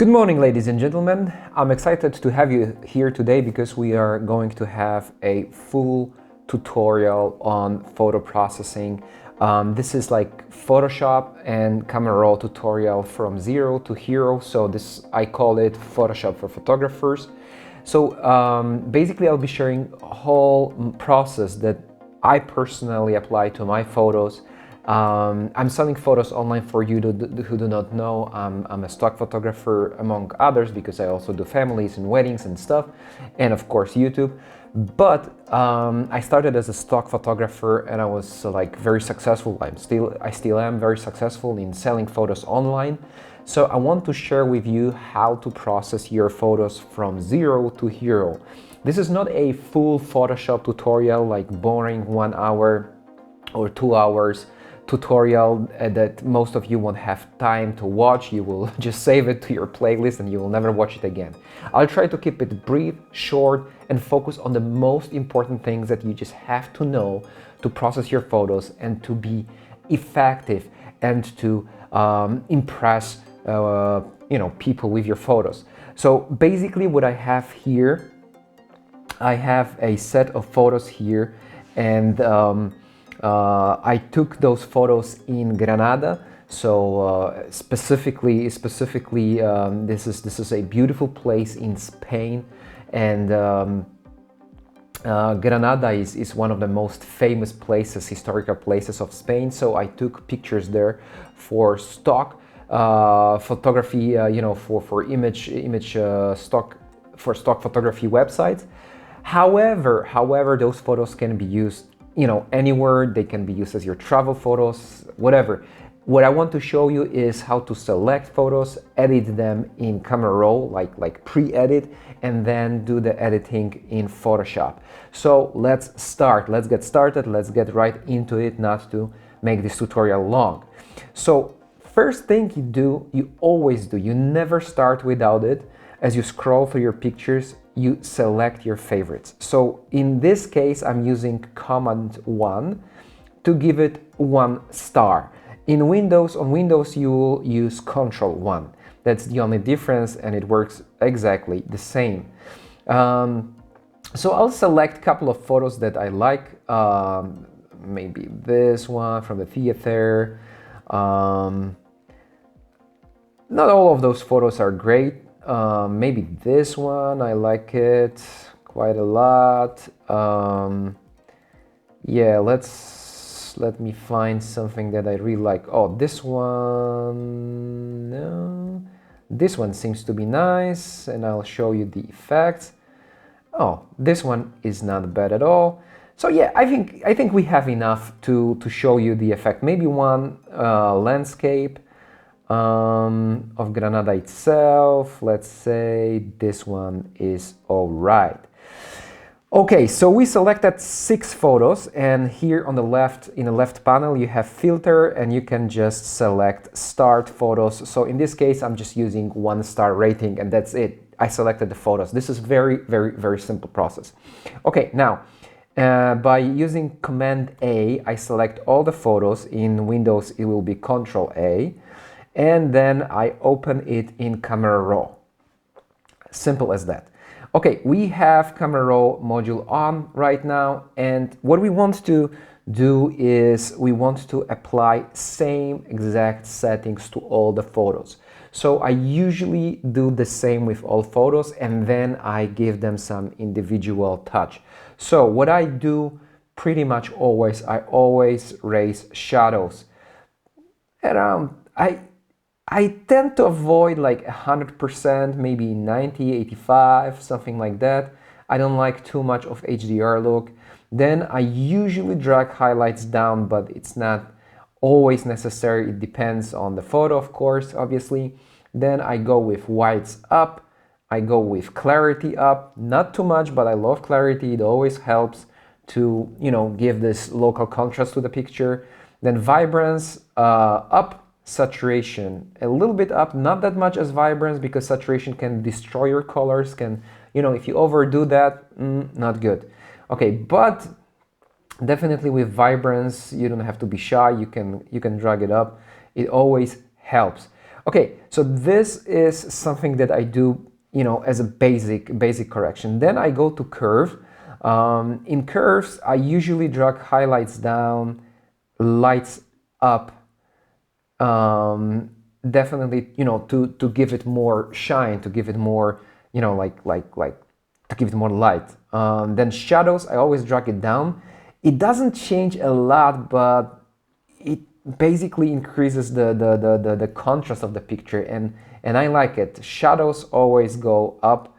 Good morning, ladies and gentlemen. I'm excited to have you here today because we are going to have a full tutorial on photo processing. This is like Photoshop and camera raw tutorial from zero to hero. So I call it Photoshop for photographers. So basically I'll be sharing a whole process that I personally apply to my photos. I'm selling photos online for you who do not know. I'm a stock photographer among others because I also do families and weddings and stuff, and of course YouTube. But I started as a stock photographer and I was like very successful. I still am very successful in selling photos online. So I want to share with you how to process your photos from zero to hero. This is not a full Photoshop tutorial like boring 1 hour or 2 hours tutorial that most of you won't have time to watch. You will just save it to your playlist and you will never watch it again. I'll try to keep it brief, short, and focus on the most important things that you just have to know to process your photos and to be effective and to impress people with your photos. So basically what I have here, I have a set of photos here, and I took those photos in Granada. So specifically, this is a beautiful place in Spain, and Granada is one of the most famous places, historical places of Spain. So I took pictures there for stock photography, for image stock photography websites. However, those photos can be used anywhere. They can be used as your travel photos, whatever. What I want to show you is how to select photos, edit them in camera raw, like pre-edit, and then do the editing in Photoshop. So let's get started, let's get right into it, not to make this tutorial long. So first thing you always do, you never start without it. As you scroll through your pictures, you select your favorites. So in this case, I'm using Command 1 to give it 1 star. On Windows, you will use Control 1. That's the only difference, and it works exactly the same. So I'll select a couple of photos that I like. Maybe this one from the theater. Not all of those photos are great. Maybe this one, I like it quite a lot. Yeah, let me find something that I really like. Oh, this one, no. This one seems to be nice, and I'll show you the effects. Oh, this one is not bad at all. So yeah, I think we have enough to show you the effect. Maybe one landscape of Granada itself. Let's say this one is all right. Okay, so we selected 6 photos, and here on the left, in the left panel, you have filter, and you can just select start photos. So in this case, I'm just using 1 star rating, and that's it. I selected the photos. This is very simple process. Okay, now by using Command A, I select all the photos. In Windows, it will be Control A. And then I open it in Camera Raw. Simple as that. Okay, we have Camera Raw module on right now, and what we want to do is we want to apply same exact settings to all the photos. So I usually do the same with all photos, and then I give them some individual touch. So what I do pretty much always, I always raise shadows around, I tend to avoid like 100%, maybe 90, 85, something like that. I don't like too much of HDR look. Then I usually drag highlights down, but it's not always necessary. It depends on the photo, of course, obviously. Then I go with whites up. I go with clarity up. Not too much, but I love clarity. It always helps to, give this local contrast to the picture. Then vibrance up. Saturation a little bit up, not that much as vibrance, because saturation can destroy your colors, if you overdo that, not good. Okay, but definitely with vibrance, you don't have to be shy. You can drag it up. It always helps. Okay, so this is something that I do, you know, as a basic correction. Then I go to curve. In curves, I usually drag highlights down, lights up, definitely, you know, to give it more shine, to give it more, you know, to give it more light. Then shadows, I always drag it down. It doesn't change a lot, but it basically increases the contrast of the picture, and I like it. Shadows always go up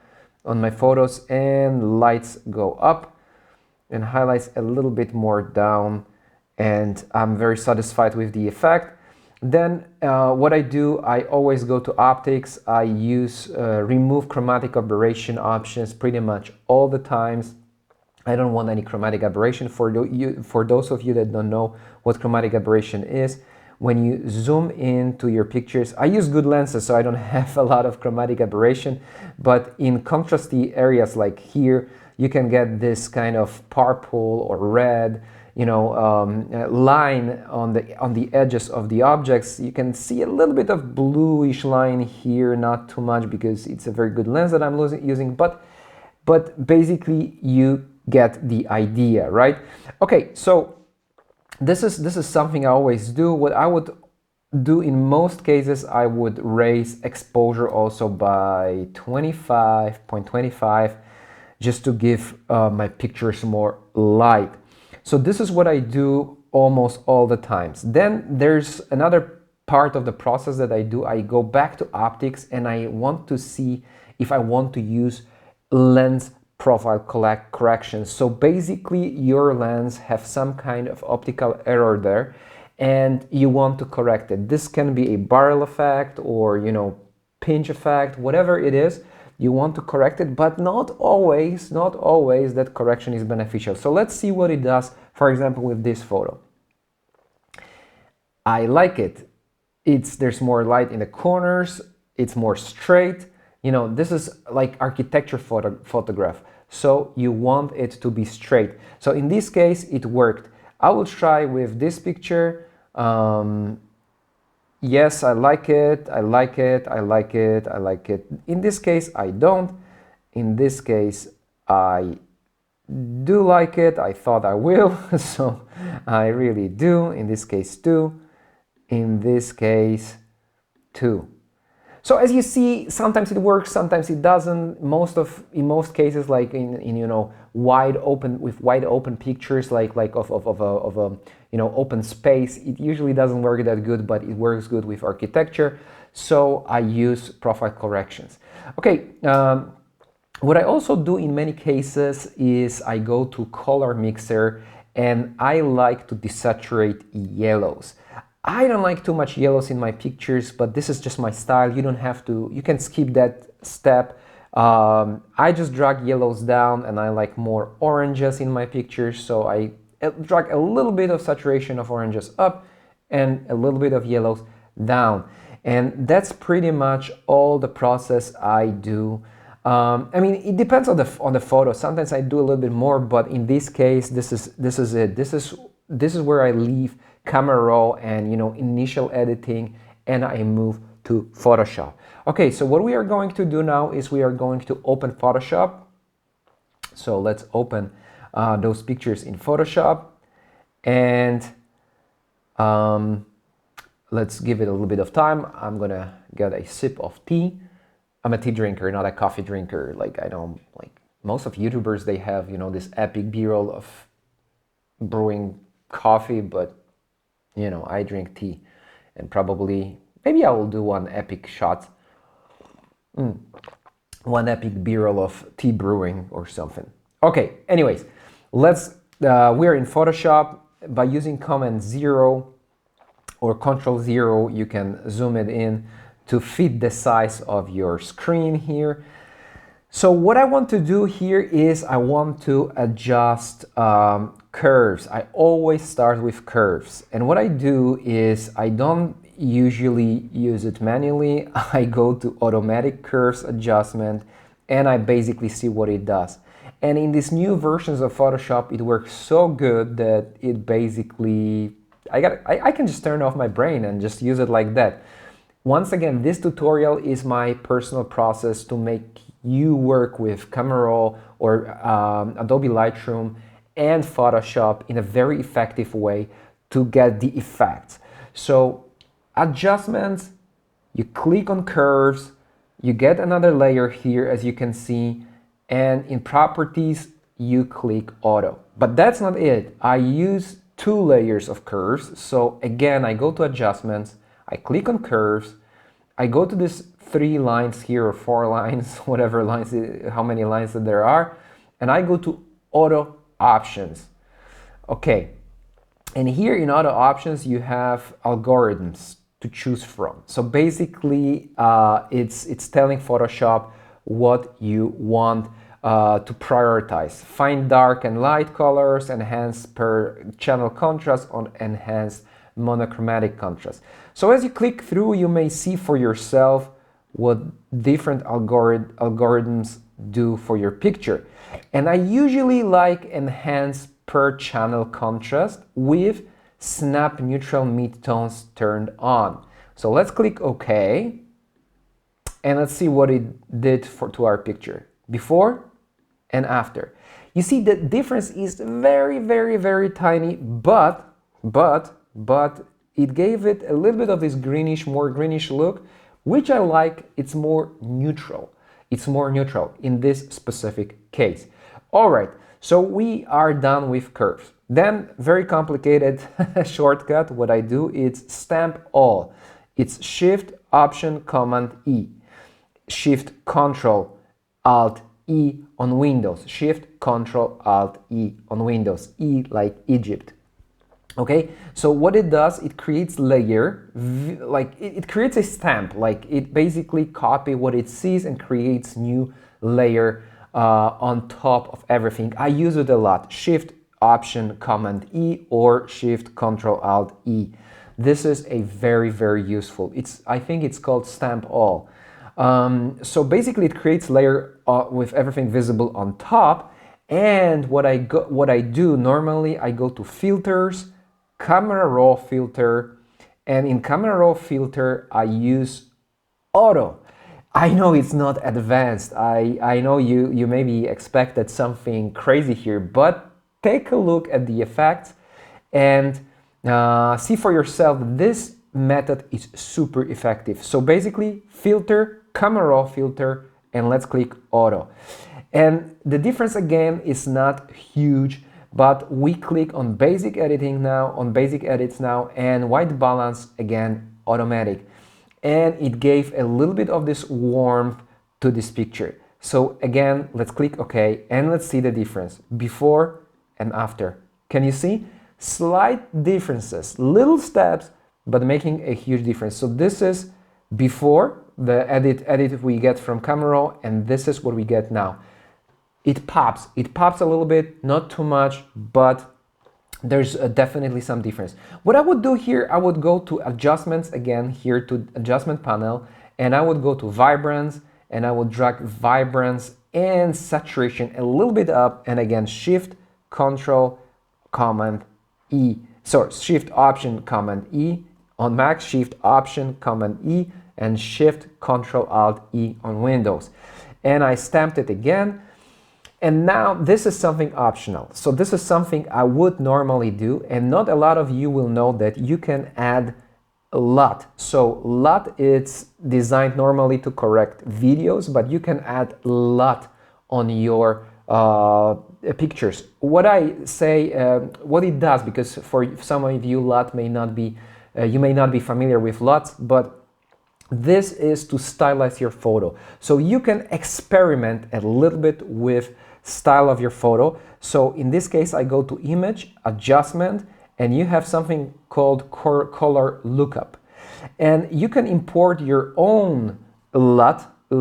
on my photos, and lights go up, and highlights a little bit more down, and I'm very satisfied with the effect. Then what I do, I always go to optics. I use remove chromatic aberration options pretty much all the times. I don't want any chromatic aberration. For those of you that don't know what chromatic aberration is, when you zoom into your pictures, I use good lenses, so I don't have a lot of chromatic aberration, but in contrasty areas like here, you can get this kind of purple or red, you know, line on the edges of the objects. You can see a little bit of bluish line here, not too much because it's a very good lens that I'm using, but basically you get the idea, right? Okay, so this is something I always do. What I would do in most cases, I would raise exposure also by 25.25 just to give my pictures more light. So this is what I do almost all the times. Then there's another part of the process that I do. I go back to optics and I want to see if I want to use lens profile corrections. So basically your lens have some kind of optical error there and you want to correct it. This can be a barrel effect or, you know, pinch effect, whatever it is, you want to correct it, but not always that correction is beneficial. So let's see what it does, for example, with this photo. I like it. There's more light in the corners, it's more straight. You know, this is like architecture photograph. So you want it to be straight. So in this case, it worked. I will try with this picture. Yes, I like it, I like it, I like it, I like it. In this case, I don't. In this case, I do like it. I thought I will, so I really do. In this case, too. In this case, too. So as you see, sometimes it works, sometimes it doesn't. In most cases, like in you know, wide open pictures, like of a you know, open space, it usually doesn't work that good, but it works good with architecture. So I use profile corrections. Okay. What I also do in many cases is I go to color mixer and I like to desaturate yellows. I don't like too much yellows in my pictures, but this is just my style. You don't have to, you can skip that step. I just drag yellows down and I like more oranges in my pictures. So I drag a little bit of saturation of oranges up and a little bit of yellows down. And that's pretty much all the process I do. I mean, it depends on the photo. Sometimes I do a little bit more, but in this case, this is it. This is where I leave camera raw and, you know, initial editing, and I move to Photoshop. Okay, so what we are going to do now is we are going to open Photoshop. So let's open those pictures in Photoshop, and let's give it a little bit of time. I'm gonna get a sip of tea. I'm a tea drinker, not a coffee drinker. Like, I don't, like most of YouTubers, they have, you know, this epic b-roll of brewing coffee, but you know, I drink tea, and probably maybe I will do one epic shot, one epic b-roll of tea brewing or something. Okay, anyways, let's we're in Photoshop. By using Command 0 or Control 0, you can zoom it in to fit the size of your screen here. So what I want to do here is I want to adjust curves. I always start with curves. And what I do is I don't usually use it manually. I go to automatic curves adjustment and I basically see what it does. And in these new versions of Photoshop, it works so good that it basically, I can just turn off my brain and just use it like that. Once again, this tutorial is my personal process to make you work with Camera Raw or Adobe Lightroom and Photoshop in a very effective way to get the effects. So adjustments, you click on curves, you get another layer here as you can see, and in properties you click auto. But that's not it. I use 2 layers of curves. So again, I go to adjustments, I click on curves, I go to this 3 lines here or 4 lines, whatever lines, how many lines that there are, and I go to auto options. Okay, and here in auto options you have algorithms to choose from. So basically it's telling Photoshop what you want to prioritize. Find dark and light colors, enhance per channel contrast, on enhance monochromatic contrast. So as you click through, you may see for yourself what different algorithms do for your picture. And I usually like enhance per channel contrast with snap neutral midtones turned on. So let's click OK, and let's see what it did to our picture before and after. You see the difference is very, very, very tiny, but it gave it a little bit of this greenish, more greenish look, which I like. It's more neutral. It's more neutral in this specific case. All right, so we are done with curves. Then, very complicated shortcut, what I do is stamp all. It's Shift, Option, Command, E. Shift, Control, Alt, E on Windows. Shift, Control, Alt, E on Windows. E like Egypt. Okay, so what it does, it creates layer, like it creates a stamp, like it basically copy what it sees and creates new layer on top of everything. I use it a lot. Shift, Option, Command, E or Shift, Control, Alt, E. This is a very, very useful. I think it's called Stamp All. So basically it creates layer with everything visible on top. And what I do normally, I go to Filters, Camera Raw filter, and in Camera Raw filter I use auto. I know it's not advanced. I know you maybe expected something crazy here, but take a look at the effects and see for yourself. This method is super effective. So basically filter, Camera Raw filter, and let's click auto. And the difference again is not huge, but we click on basic editing now, on basic edits now, and white balance again, automatic. And it gave a little bit of this warmth to this picture. So again, let's click OK, and let's see the difference before and after. Can you see? Slight differences, little steps, but making a huge difference. So this is before the edit we get from Camera Raw, and this is what we get now. It pops a little bit, not too much, but there's definitely some difference. What I would do here, I would go to adjustments again, here to adjustment panel, and I would go to vibrance, and I would drag vibrance and saturation a little bit up, and again, Shift, Control, Command, E. Sorry, Shift, Option, Command, E. On Mac, Shift, Option, Command, E, and Shift, Control, Alt, E on Windows. And I stamped it again. And now this is something optional. So this is something I would normally do, and not a lot of you will know that you can add a LUT. So LUT is designed normally to correct videos, but you can add LUT on your pictures. What I say, what it does, because for some of you LUT may not be, you may not be familiar with LUTs, but this is to stylize your photo. So you can experiment a little bit with style of your photo. So in this case, I go to Image, Adjustment, and you have something called Color Lookup. And you can import your own LUT. You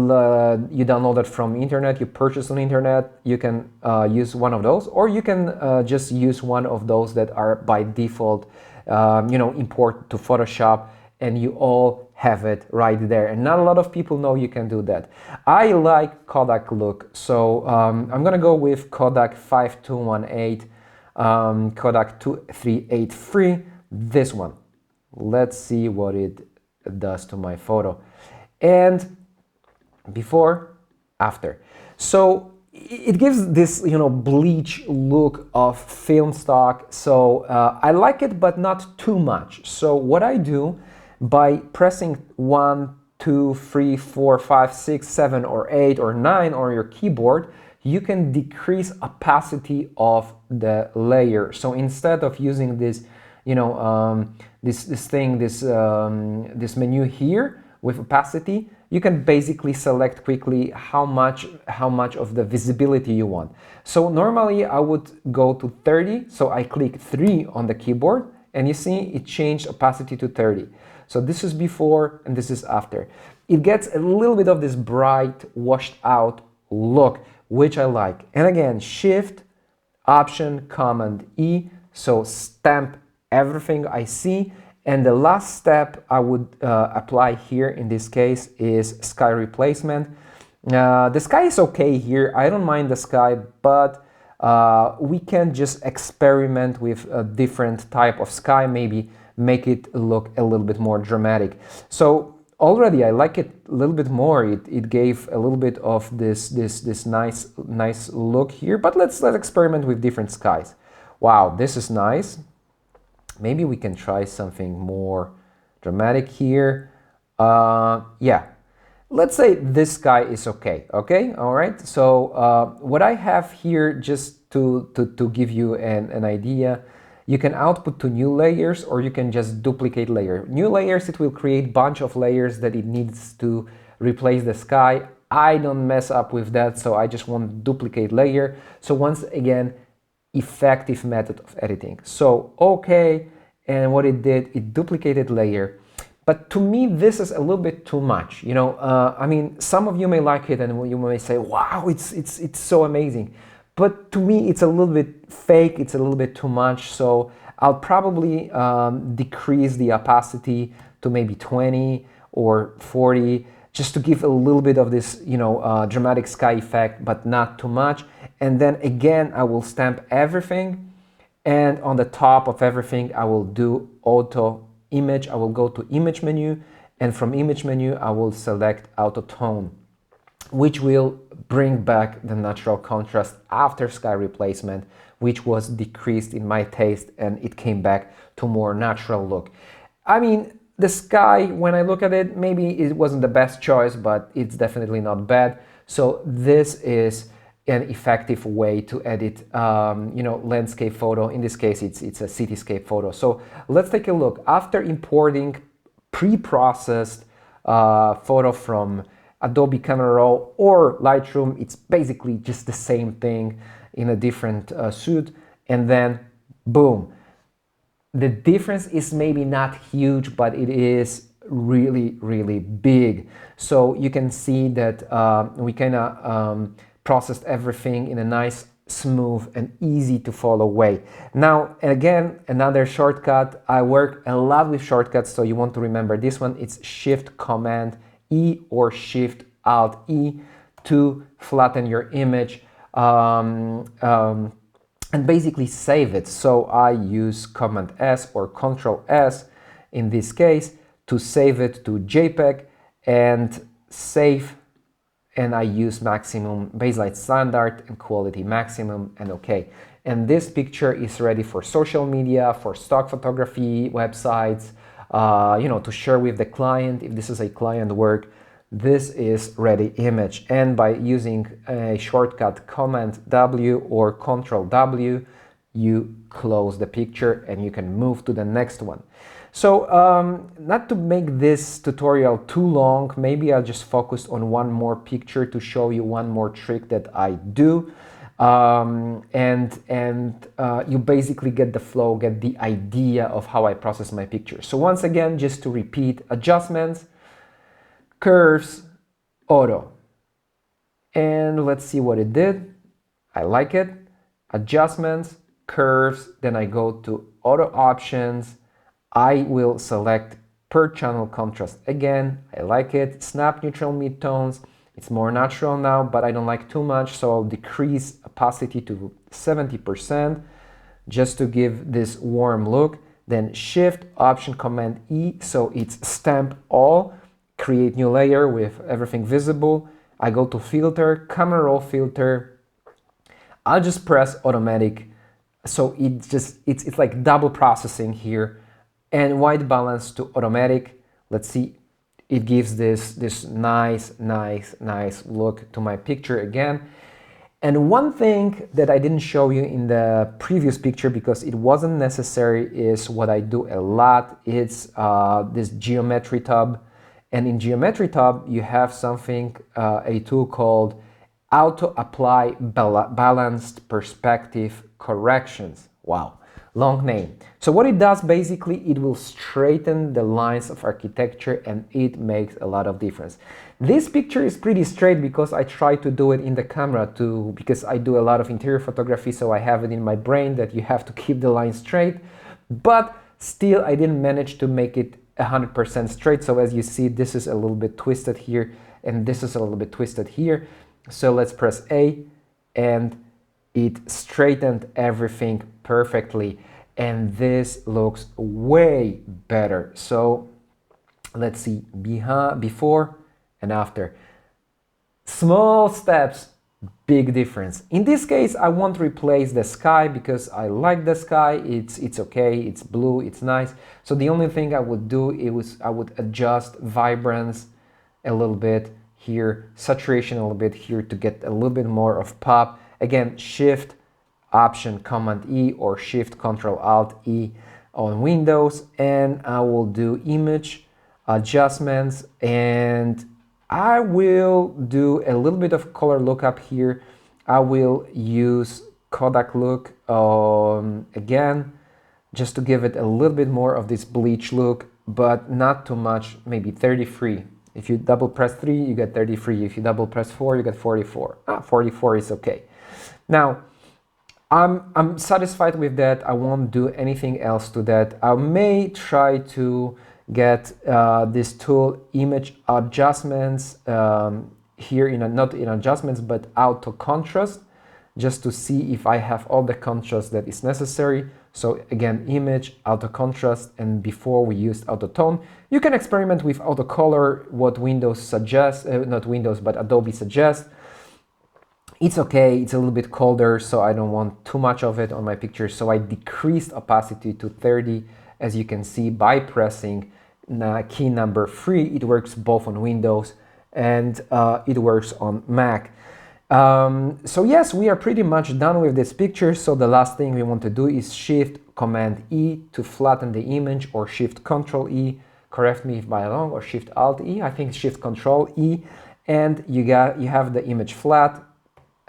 download it from internet, you purchase on internet, you can use one of those, or you can just use one of those that are by default, import to Photoshop, and you all have it right there. And not a lot of people know you can do that. I like Kodak look, so I'm gonna go with Kodak 5218, Kodak 2383, this one. Let's see what it does to my photo. And before, after. So it gives this, bleach look of film stock. So I like it, but not too much. So what I do, by pressing 1, 2, 3, 4, 5, 6, 7, or 8, or 9 on your keyboard, you can decrease opacity of the layer. So instead of using this, this menu here with opacity, you can basically select quickly how much of the visibility you want. So normally I would go to 30, so I click 3 on the keyboard, and you see it changed opacity to 30. So this is before and this is after. It gets a little bit of this bright, washed out look, which I like. And again, Shift, Option, Command E, so stamp everything I see. And the last step I would apply here in this case is sky replacement. The sky is okay here. I don't mind the sky, but we can just experiment with a different type of sky, maybe make it look a little bit more dramatic. So already I like it a little bit more. It gave a little bit of this nice look here, but let's experiment with different skies. Wow, this is nice. Maybe we can try something more dramatic here. Yeah, let's say this sky is okay. Okay, all right. So what I have here, just to give you an idea, you can output to new layers, or you can just duplicate layer. New layers, it will create bunch of layers that it needs to replace the sky. I don't mess up with that, so I just want duplicate layer. So once again, effective method of editing. So okay, and what it did, it duplicated layer. But to me, this is a little bit too much. I mean, some of you may like it, and you may say, "Wow, it's so amazing." But to me, it's a little bit fake. It's a little bit too much. So I'll probably decrease the opacity to maybe 20 or 40, just to give a little bit of this, dramatic sky effect, but not too much. And then again, I will stamp everything. And on the top of everything, I will do auto image. I will go to image menu, and from image menu, I will select auto tone, which will bring back the natural contrast after sky replacement, which was decreased in my taste, and it came back to more natural look. I mean, the sky, when I look at it, maybe it wasn't the best choice, but it's definitely not bad. So this is an effective way to edit, landscape photo. In this case, it's a cityscape photo. So let's take a look. After importing pre-processed photo from Adobe Camera Raw or Lightroom, it's basically just the same thing in a different suit, and then boom. The difference is maybe not huge, but it is really, really big. So you can see that we kind of processed everything in a nice, smooth, and easy to follow way. Now, again, another shortcut. I work a lot with shortcuts, so you want to remember this one. It's Shift Command E or Shift Alt E to flatten your image and basically save it. So I use Command S or Control S in this case to save it to JPEG and save. And I use maximum baseline standard and quality maximum and OK. And this picture is ready for social media, for stock photography websites, to share with the client. If this is a client work, this is ready image. And by using a shortcut Command W or Control W, you close the picture and you can move to the next one. So not to make this tutorial too long, maybe I'll just focus on one more picture to show you one more trick that I do. You basically get the flow, get the idea of how I process my picture. So once again, just to repeat, adjustments, curves, auto. And let's see what it did. I like it. Adjustments, curves, then I go to auto options. I will select per channel contrast again. I like it. Snap neutral midtones. It's more natural now, but I don't like too much, so I'll decrease opacity to 70% just to give this warm look. then Shift, Option, Command E, so it's stamp all, create new layer with everything visible. I go to Filter, Camera Roll Filter. I'll just press Automatic, so it's like double processing here, and white balance to automatic. Let's see, it gives this nice look to my picture again. And one thing that I didn't show you in the previous picture because it wasn't necessary is what I do a lot. It's this geometry tab. And in geometry tab, you have something, a tool called Auto Apply Balanced Perspective Corrections. Wow, long name. So what it does basically, it will straighten the lines of architecture and it makes a lot of difference. This picture is pretty straight because I try to do it in the camera too, because I do a lot of interior photography, so I have it in my brain that you have to keep the line straight, but still I didn't manage to make it 100% straight. So as you see, this is a little bit twisted here and this is a little bit twisted here. So let's press A and it straightened everything perfectly, and this looks way better. So let's see before and after. Small steps, big difference. In this case, I won't replace the sky because I like the sky. It's okay, it's blue, it's nice. So the only thing I would do is I would adjust vibrance a little bit here, saturation a little bit here to get a little bit more of pop. Again, Shift, Option, Command E, or Shift, Control, Alt, E on Windows, and I will do image adjustments, and I will do a little bit of color lookup here. I will use Kodak look again, just to give it a little bit more of this bleach look, but not too much, maybe 33. If you double press 3, you get 33. If you double press 4, you get 44. 44 is okay. Now, I'm satisfied with that. I won't do anything else to that. I may try to get this tool, image adjustments, here not in adjustments, but auto contrast, just to see if I have all the contrast that is necessary. So again, image, auto contrast, and before we used auto tone. You can experiment with auto color, what Windows suggests, not Windows, but Adobe suggests. It's okay, it's a little bit colder, so I don't want too much of it on my picture. So I decreased opacity to 30, as you can see by pressing key number 3. It works both on Windows and it works on Mac. So yes, we are pretty much done with this picture. So the last thing we want to do is Shift Command E to flatten the image, or Shift Control E, correct me if I'm wrong, or Shift Alt E. I think Shift Control E, and you have the image flat.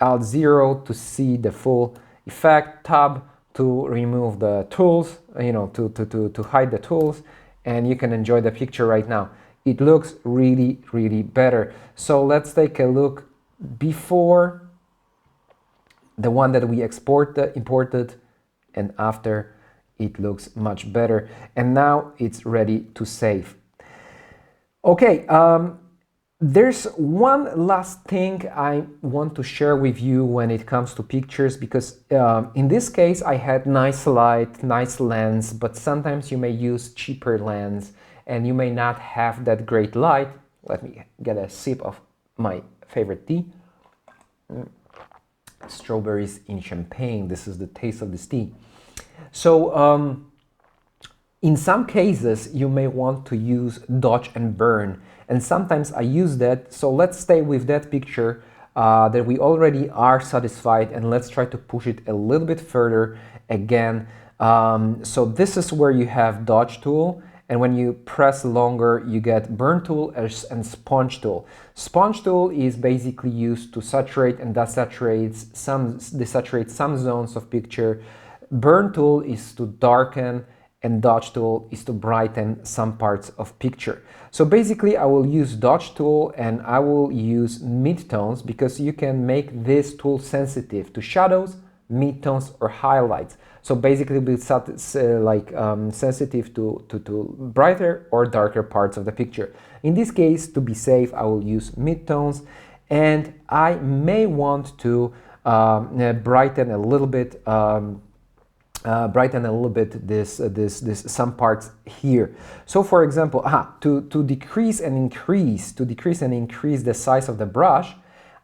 Alt 0 to see the full effect, Tab to remove the tools, to hide the tools, and you can enjoy the picture right now. It looks really better. So let's take a look before, the one that we imported, and after. It looks much better, and now it's ready to save. Okay, there's one last thing I want to share with you when it comes to pictures, because in this case I had nice light, nice lens, but sometimes you may use cheaper lens and you may not have that great light. Let me get a sip of my favorite tea. Strawberries in champagne. This is the taste of this tea. So in some cases you may want to use dodge and burn, and sometimes I use that. So let's stay with that picture that we already are satisfied, and let's try to push it a little bit further again. So this is where you have dodge tool, and when you press longer you get burn tool and sponge tool. Sponge tool is basically used to saturate and desaturate some zones of picture. Burn tool is to darken, and dodge tool is to brighten some parts of picture. So basically I will use dodge tool and I will use midtones, because you can make this tool sensitive to shadows, midtones, or highlights. So basically it'll be sensitive to brighter or darker parts of the picture. In this case, to be safe, I will use midtones, and I may want to brighten a little bit brighten a little bit this some parts here. So for example, to decrease and increase the size of the brush,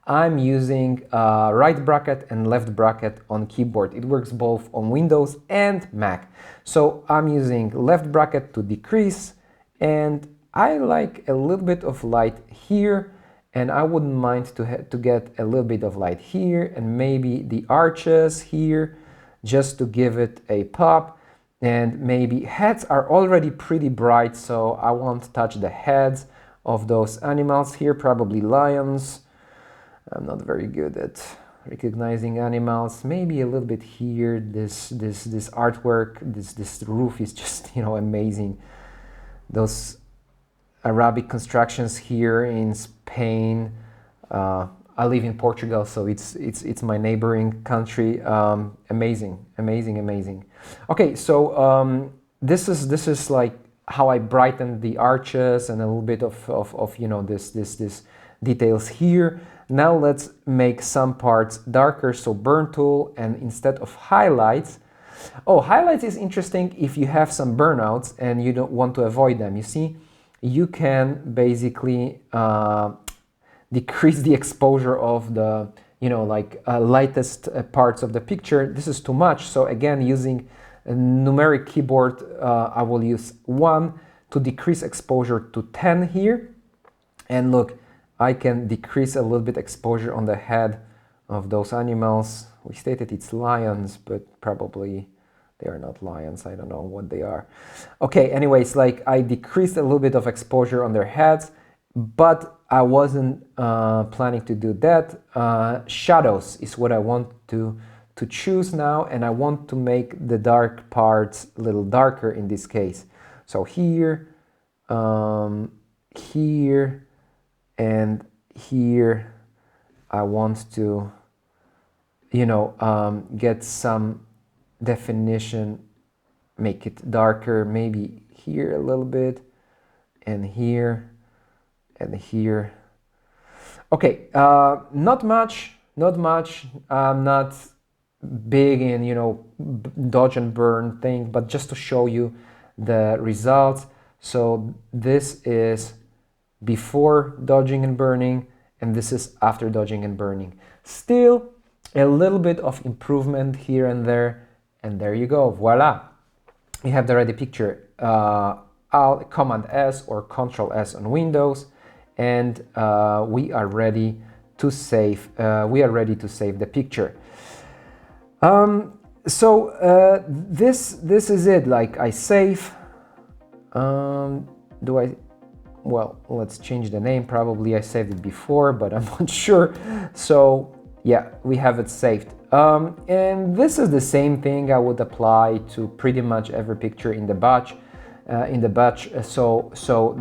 I'm using right bracket and left bracket on keyboard. It works both on Windows and Mac. So I'm using left bracket to decrease, and I like a little bit of light here, and I wouldn't mind to get a little bit of light here, and maybe the arches here, just to give it a pop. And maybe heads are already pretty bright, so I won't touch the heads of those animals here, probably lions. I'm not very good at recognizing animals. Maybe a little bit here. This artwork, this roof is just, you know, amazing. Those Arabic constructions here in Spain. I live in Portugal, so it's my neighboring country. Amazing. Okay, so this is like how I brighten the arches and a little bit of you know, this details here. Now let's make some parts darker. So burn tool, and instead of highlights, highlights is interesting if you have some burnouts and you don't want to avoid them. You see, you can basically decrease the exposure of the, you know, like lightest parts of the picture. This is too much, so again, using a numeric keyboard, I will use 1 to decrease exposure to 10 here. And look, I can decrease a little bit exposure on the head of those animals. We stated it's lions, but probably they are not lions. I don't know what they are. Okay, anyways, like I decreased a little bit of exposure on their heads, but I wasn't planning to do that. Shadows is what I want to choose now, and I want to make the dark parts a little darker in this case. So here, here, and here, I want to, you know, get some definition, make it darker, maybe here a little bit, and here, and here. Okay, not much. I'm not big in, you know, dodge and burn thing, but just to show you the results. So this is before dodging and burning, and this is after dodging and burning. Still a little bit of improvement here and there, and there you go, voila. You have the ready picture. Command S or Control S on Windows, and we are ready to save. The picture. This is it. Like I save. Well, let's change the name. Probably I saved it before, but I'm not sure. So yeah, we have it saved. And this is the same thing I would apply to pretty much every picture in the batch. So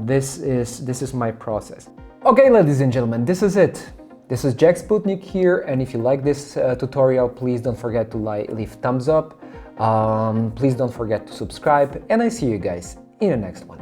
this is my process. Okay, ladies and gentlemen, this is it. This is Jack Sputnik here, and if you like this tutorial, please don't forget to leave thumbs up. Please don't forget to subscribe, and I see you guys in the next one.